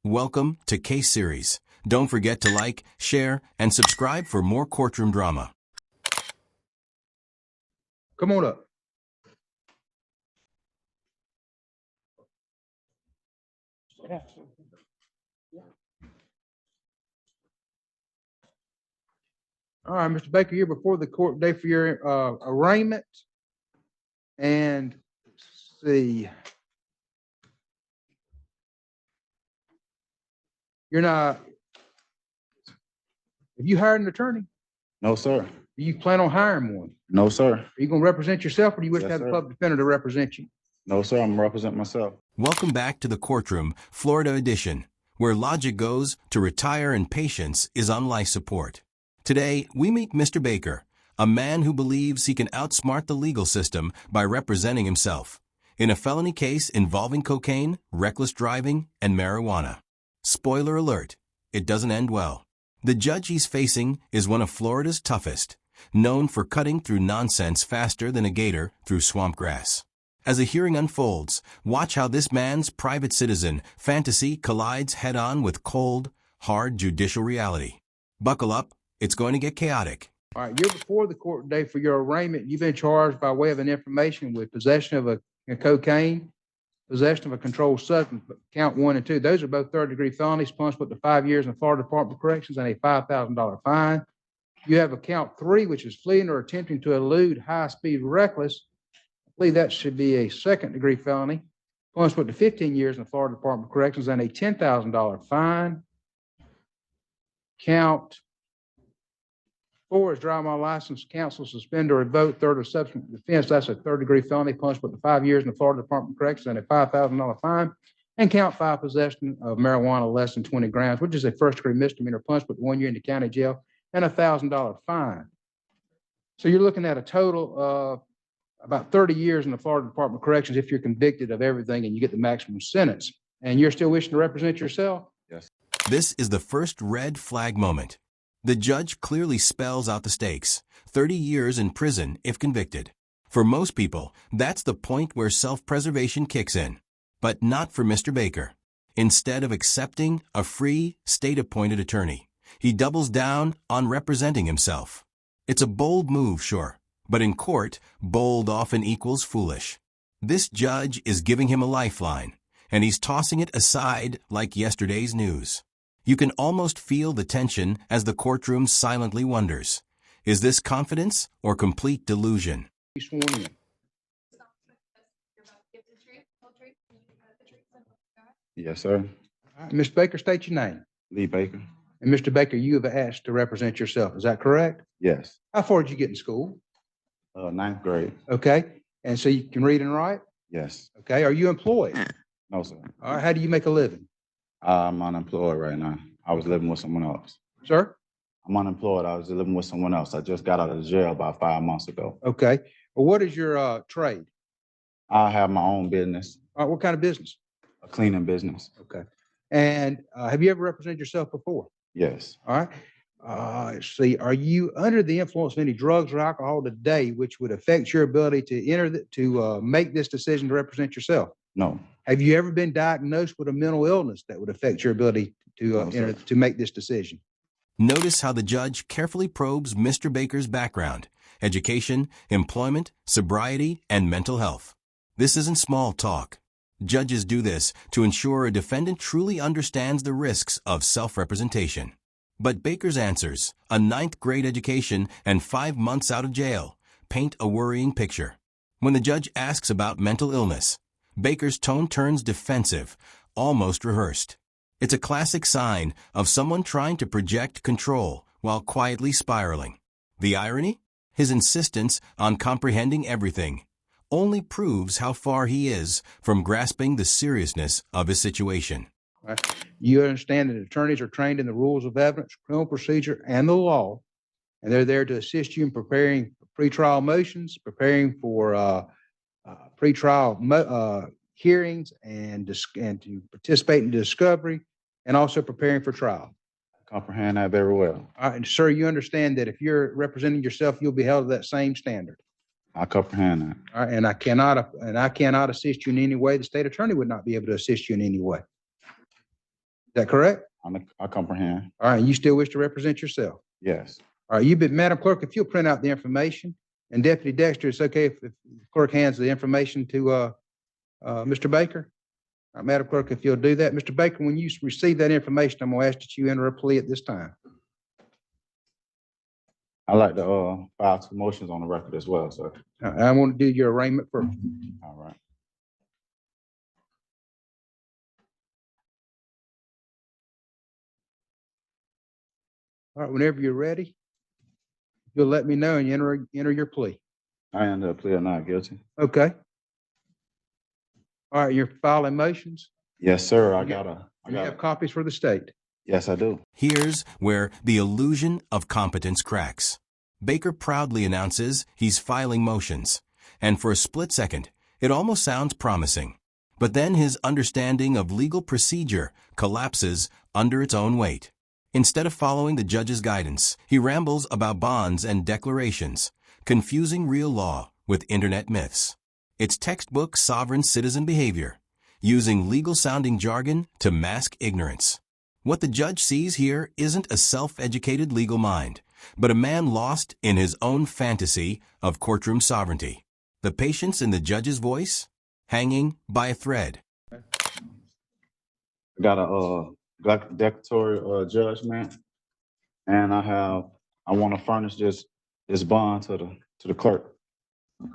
Welcome to Case Series. Don't forget to like, share, and subscribe for more courtroom drama. Come on up. All right, Mr. Baker, you're before the court today for your arraignment. And let's see. You're not, have you hired an attorney? No, sir. Do you plan on hiring one? No, sir. Are you going to represent yourself, or do you wish Yes, to have the sir. public defender to represent you? No, sir. I'm representing myself. Welcome back to the Courtroom, Florida edition, where logic goes to retire and patience is on life support. Today, we meet Mr. Baker, a man who believes he can outsmart the legal system by representing himself in a felony case involving cocaine, reckless driving, and marijuana. Spoiler alert, it doesn't end well. The judge he's facing is one of Florida's toughest, known for cutting through nonsense faster than a gator through swamp grass. As the hearing unfolds, watch how this man's private citizen fantasy collides head-on with cold, hard judicial reality. Buckle up, it's going to get chaotic. All right, you're before the court today for your arraignment. You've been charged by way of an information with possession of a cocaine, possession of a controlled substance, count 1 and 2. Those are both third-degree felonies, punishable to 5 years in the Florida Department of Corrections and a $5,000 fine. You have a count 3, which is fleeing or attempting to elude high-speed reckless. I believe that should be a second-degree felony, punishable to 15 years in the Florida Department of Corrections and a $10,000 fine. Count 4 is drive my license, cancel, suspend, or revoke third or subsequent offense. That's a third-degree felony, punishable to 5 years in the Florida Department of Corrections and a $5,000 fine. And count 5, possession of marijuana less than 20 grams, which is a first-degree misdemeanor, punishable to 1 year in the county jail and a $1,000 fine. So you're looking at a total of about 30 years in the Florida Department of Corrections if you're convicted of everything and you get the maximum sentence. And you're still wishing to represent yourself? Yes. This is the first red flag moment. The judge clearly spells out the stakes, 30 years in prison if convicted. For most people, that's the point where self-preservation kicks in. But not for Mr. Baker. Instead of accepting a free, state-appointed attorney, he doubles down on representing himself. It's a bold move, sure, but in court, bold often equals foolish. This judge is giving him a lifeline, and he's tossing it aside like yesterday's news. You can almost feel the tension as the courtroom silently wonders, is this confidence or complete delusion? You sworn in. Yes, sir. All right, Mr. Baker, state your name. Lee Baker. And Mr. Baker, you have asked to represent yourself. Is that correct? Yes. How far did you get in school? 9th grade. Okay. And so you can read and write? Yes. Okay. Are you employed? No, sir. All right. How do you make a living? I'm unemployed right now. I was living with someone else. Sir? I'm unemployed. I was living with someone else. I just got out of jail about 5 months ago. Okay. Well, what is your trade? I have my own business, All right. What kind of business? a cleaning business. Okay. And have you ever represented yourself before? Yes. All right. Let's see. Are you under the influence of any drugs or alcohol today, which would affect your ability to make this decision to represent yourself? No. Have you ever been diagnosed with a mental illness that would affect your ability to No, sir. to make this decision? Notice how the judge carefully probes Mr. Baker's background, education, employment, sobriety, and mental health. This isn't small talk. Judges do this to ensure a defendant truly understands the risks of self-representation. But Baker's answers, a 9th grade education and 5 months out of jail, paint a worrying picture. When the judge asks about mental illness, Baker's tone turns defensive, almost rehearsed. It's a classic sign of someone trying to project control while quietly spiraling. The irony? His insistence on comprehending everything only proves how far he is from grasping the seriousness of his situation. Right. You understand that attorneys are trained in the rules of evidence, criminal procedure, and the law, and they're there to assist you in preparing pretrial motions, preparing for pretrial hearings, and to participate in discovery, and also preparing for trial. Comprehend that very well. All right, and sir, you understand that if you're representing yourself, you'll be held to that same standard. I comprehend that. All right, and I cannot assist you in any way. The state attorney would not be able to assist you in any way. that correct? I comprehend. All right, you still wish to represent yourself? Yes. All right, Madam Clerk, if you'll print out the information, and Deputy Dexter, it's okay if the clerk hands the information to Mr. Baker? All right, Madam Clerk, if you'll do that. Mr. Baker, when you receive that information, I'm gonna ask that you enter a plea at this time. I'd like to file 2 motions on the record as well, sir. I want to do your arraignment first. All right. All right, whenever you're ready, you'll let me know and you enter your plea. I enter a plea of not guilty. Okay. All right, you're filing motions. Yes, sir. You have copies for the state. Yes, I do. Here's where the illusion of competence cracks. Baker proudly announces he's filing motions, and for a split second, it almost sounds promising. But then his understanding of legal procedure collapses under its own weight. Instead of following the judge's guidance, he rambles about bonds and declarations, confusing real law with internet myths. It's textbook sovereign citizen behavior, using legal-sounding jargon to mask ignorance. What the judge sees here isn't a self-educated legal mind, but a man lost in his own fantasy of courtroom sovereignty. The patience in the judge's voice, hanging by a thread. I got a declaratory judgment, and I want to furnish this bond to the clerk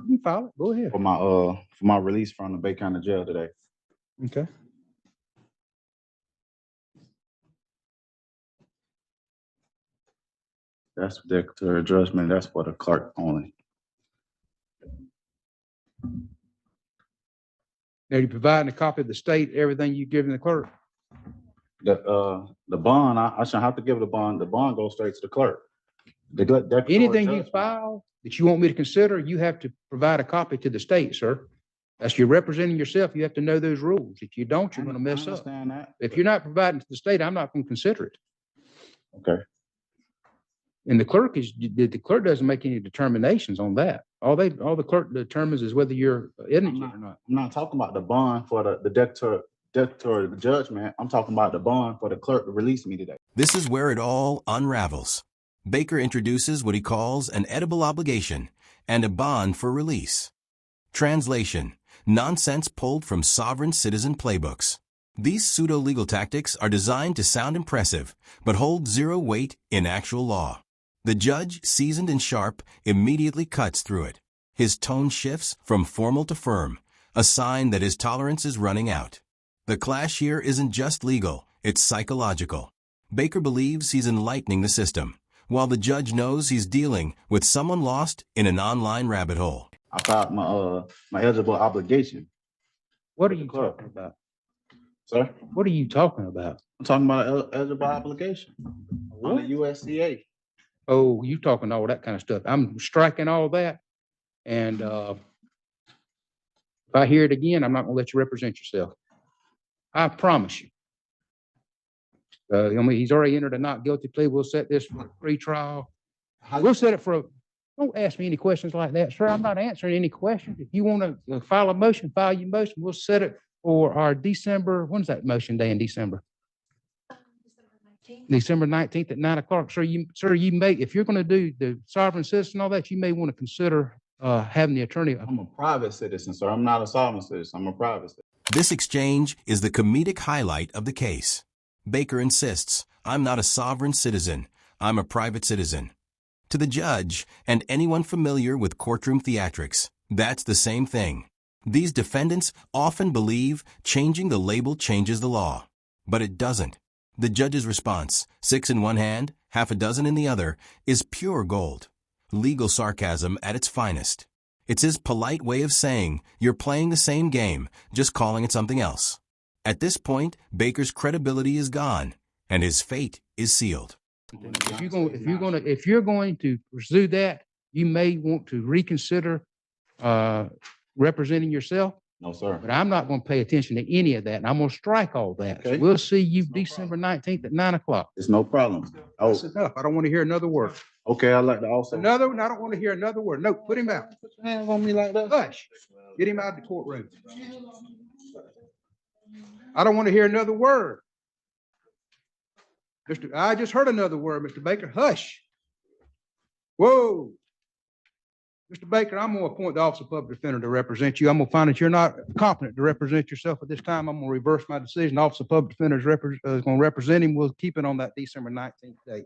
You file it. Go ahead. for my release from the Bay County Jail today. Okay. That's declaratory judgment. That's for the clerk only. Now you're providing a copy of the state, everything you've given the clerk. The bond, I shouldn't have to give the bond. The bond goes straight to the clerk. Anything you file that you want me to consider, you have to provide a copy to the state, sir. That's you're representing yourself. You have to know those rules. If you don't, you're going to mess up. That. If you're not providing to the state, I'm not going to consider it. Okay. And the clerk doesn't make any determinations on that. All the clerk determines is whether you're innocent or not. I'm not talking about the bond for the declaratory judgment. I'm talking about the bond for the clerk to release me today. This is where it all unravels. Baker introduces what he calls an edible obligation and a bond for release. Translation: nonsense pulled from sovereign citizen playbooks. These pseudo-legal tactics are designed to sound impressive, but hold zero weight in actual law. The judge, seasoned and sharp, immediately cuts through it. His tone shifts from formal to firm, a sign that his tolerance is running out. The clash here isn't just legal, it's psychological. Baker believes he's enlightening the system, while the judge knows he's dealing with someone lost in an online rabbit hole. I filed my eligible obligation. What are you talking about? Sir? What are you talking about? I'm talking about eligible obligation on the USCA. Oh, you talking all that kind of stuff. I'm striking all that. And if I hear it again, I'm not going to let you represent yourself. I promise you. He's already entered a not guilty plea. We'll set this for a pre-trial. We'll set it for don't ask me any questions like that, sir. I'm not answering any questions. If you want to file a motion, file your motion. We'll set it for our December. When's that motion day in December? December 19th at 9 o'clock. Sir, you may, if you're going to do the sovereign citizen, all that, you may want to consider having the attorney. I'm a private citizen, sir. I'm not a sovereign citizen. I'm a private citizen. This exchange is the comedic highlight of the case. Baker insists, "I'm not a sovereign citizen. I'm a private citizen." To the judge and anyone familiar with courtroom theatrics, that's the same thing. These defendants often believe changing the label changes the law, but it doesn't. The judge's response, 6 in one hand, half a dozen in the other, is pure gold. Legal sarcasm at its finest. It's his polite way of saying you're playing the same game, just calling it something else. At this point, Baker's credibility is gone, and his fate is sealed. If you're going to pursue that, you may want to reconsider representing yourself. No, sir. But I'm not going to pay attention to any of that, and I'm going to strike all that. Okay. So we'll see you December 19th at 9 o'clock. It's no problem. That's enough. I don't want to hear another word. Okay. I'd like to also. I don't want to hear another word. No, put him out. Put your hands on me like that. Hush. Get him out of the courtroom. I don't want to hear another word. I just heard another word, Mr. Baker. Hush. Whoa. Mr. Baker, I'm going to appoint the Office of Public Defender to represent you. I'm going to find that you're not competent to represent yourself at this time. I'm going to reverse my decision. The Office of Public Defender is going to represent him. We'll keep it on that December 19th date.